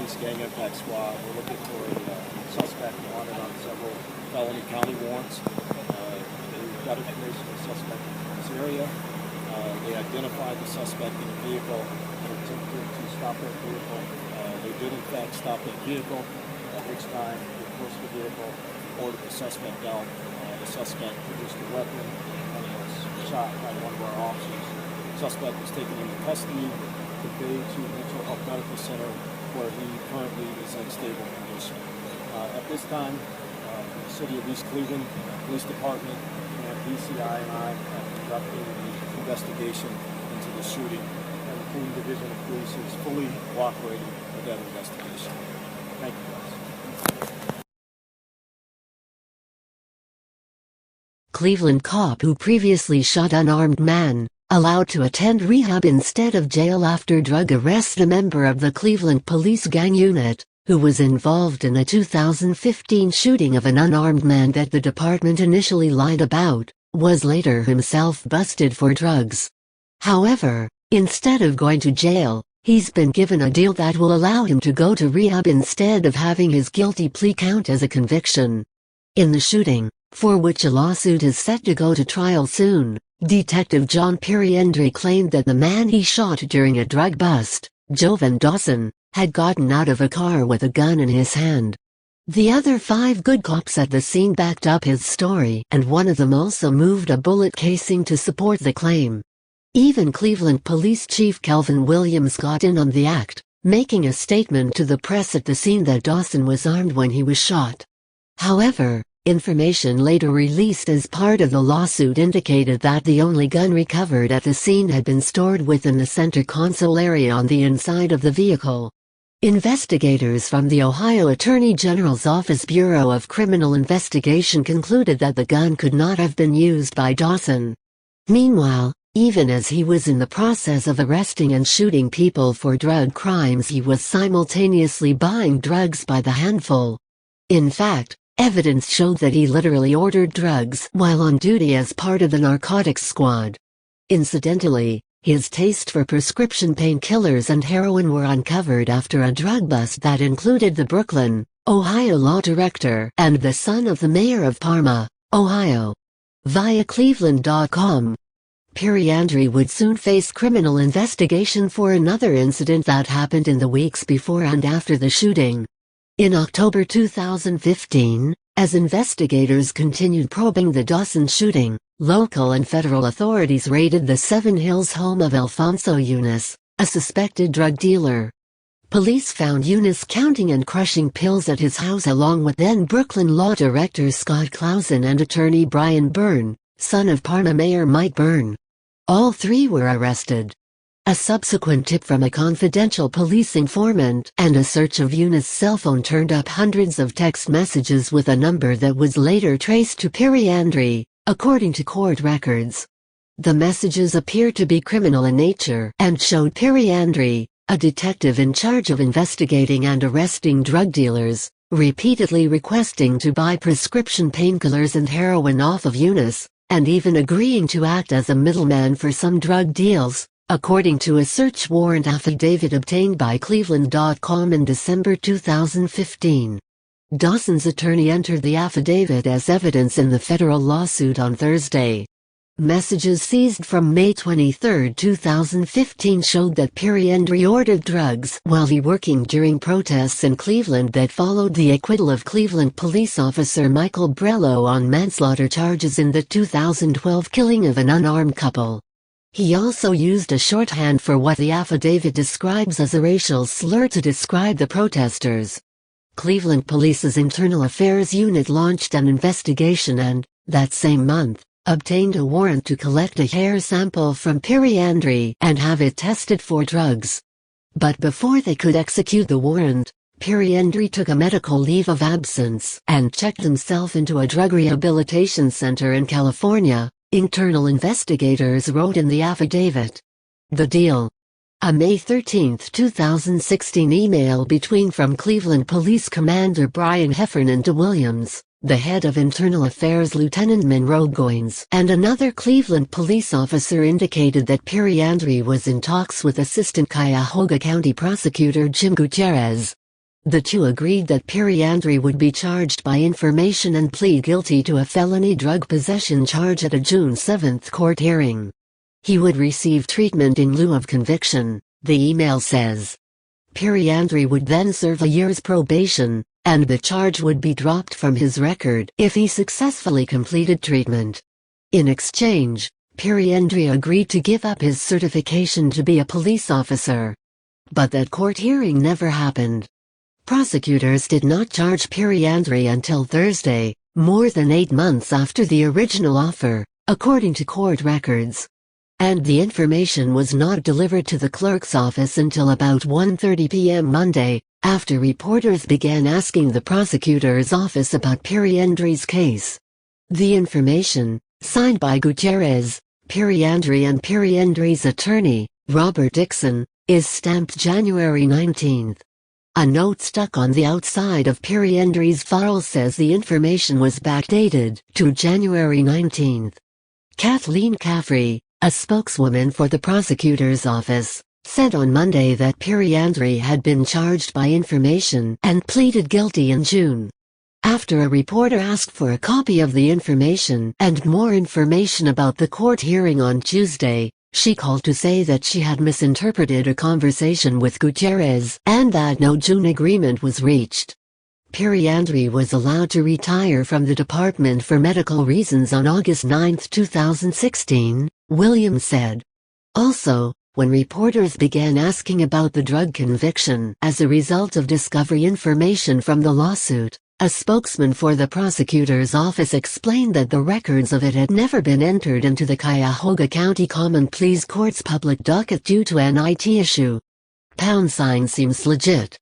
Police Gang Impact Squad. We're looking for a suspect wanted on several felony county warrants. They got information of the suspect in this area. They identified the suspect in the vehicle and attempted to stop that vehicle. They did in fact stop that vehicle, at which time they forced the vehicle, ordered the suspect out. The suspect produced a weapon and was shot by one of our officers. The suspect was taken into custody, conveyed to Mental Health Medical Center, where he currently is in stable condition. At this time, the City of East Cleveland Police Department and DCI and I have conducted an investigation into the shooting, and the Cleveland Division of Police is fully cooperating with that investigation. Thank you, guys. Cleveland cop who previously shot unarmed man, allowed to attend rehab instead of jail after drug arrest. A member of the Cleveland Police Gang Unit, who was involved in a 2015 shooting of an unarmed man that the department initially lied about, was later himself busted for drugs. However, instead of going to jail, he's been given a deal that will allow him to go to rehab instead of having his guilty plea count as a conviction. In the shooting, for which a lawsuit is set to go to trial soon, Detective John Periendry claimed that the man he shot during a drug bust, Jovan Dawson, had gotten out of a car with a gun in his hand. The other 5 good cops at the scene backed up his story, and one of them also moved a bullet casing to support the claim. Even Cleveland Police Chief Kelvin Williams got in on the act, making a statement to the press at the scene that Dawson was armed when he was shot. However, information later released as part of the lawsuit indicated that the only gun recovered at the scene had been stored within the center console area on the inside of the vehicle. Investigators from the Ohio Attorney General's Office Bureau of Criminal Investigation concluded that the gun could not have been used by Dawson. Meanwhile, even as he was in the process of arresting and shooting people for drug crimes, he was simultaneously buying drugs by the handful. In fact, evidence showed that he literally ordered drugs while on duty as part of the narcotics squad. Incidentally, his taste for prescription painkillers and heroin were uncovered after a drug bust that included the Brooklyn, Ohio law director and the son of the mayor of Parma, Ohio. Via Cleveland.com. Periendry would soon face criminal investigation for another incident that happened in the weeks before and after the shooting. In October 2015, as investigators continued probing the Dawson shooting, local and federal authorities raided the Seven Hills home of Alfonso Yunus, a suspected drug dealer. Police found Yunus counting and crushing pills at his house along with then Brooklyn law director Scott Clausen and attorney Brian Byrne, son of Parma Mayor Mike Byrne. All 3 were arrested. A subsequent tip from a confidential police informant and a search of Yunus' cell phone turned up hundreds of text messages with a number that was later traced to Periendry, according to court records. The messages appeared to be criminal in nature and showed Periendry, a detective in charge of investigating and arresting drug dealers, repeatedly requesting to buy prescription painkillers and heroin off of Yunus, and even agreeing to act as a middleman for some drug deals, according to a search warrant affidavit obtained by Cleveland.com in December 2015. Dawson's attorney entered the affidavit as evidence in the federal lawsuit on Thursday. Messages seized from May 23, 2015 showed that Periendry ordered drugs while he working during protests in Cleveland that followed the acquittal of Cleveland police officer Michael Brello on manslaughter charges in the 2012 killing of an unarmed couple. He also used a shorthand for what the affidavit describes as a racial slur to describe the protesters. Cleveland Police's Internal Affairs Unit launched an investigation and, that same month, obtained a warrant to collect a hair sample from Periendry and have it tested for drugs. But before they could execute the warrant, Periendry took a medical leave of absence and checked himself into a drug rehabilitation center in California, internal investigators wrote in the affidavit. The deal. A May 13, 2016 email between from Cleveland Police Commander Brian Heffernan to Williams, the head of Internal Affairs Lieutenant Monroe Goins, and another Cleveland police officer indicated that Periendry was in talks with Assistant Cuyahoga County Prosecutor Jim Gutierrez. The two agreed that Periandry would be charged by information and plead guilty to a felony drug possession charge at a June 7 court hearing. He would receive treatment in lieu of conviction, the email says. Periandry would then serve a year's probation, and the charge would be dropped from his record if he successfully completed treatment. In exchange, Periandry agreed to give up his certification to be a police officer. But that court hearing never happened. Prosecutors did not charge Periandry until Thursday, more than 8 months after the original offer, according to court records. And the information was not delivered to the clerk's office until about 1:30 p.m. Monday, after reporters began asking the prosecutor's office about Periandry's case. The information, signed by Gutierrez, Periandry and Periandry's attorney, Robert Dixon, is stamped January 19. A note stuck on the outside of Periandry's file says the information was backdated to January 19. Kathleen Caffrey, a spokeswoman for the prosecutor's office, said on Monday that Periandry had been charged by information and pleaded guilty in June. After a reporter asked for a copy of the information and more information about the court hearing on Tuesday, she called to say that she had misinterpreted a conversation with Gutierrez and that no June agreement was reached. Periandry was allowed to retire from the department for medical reasons on August 9, 2016, Williams said. Also, when reporters began asking about the drug conviction as a result of discovery information from the lawsuit, a spokesman for the prosecutor's office explained that the records of it had never been entered into the Cuyahoga County Common Pleas Court's public docket due to an IT issue. # seems legit.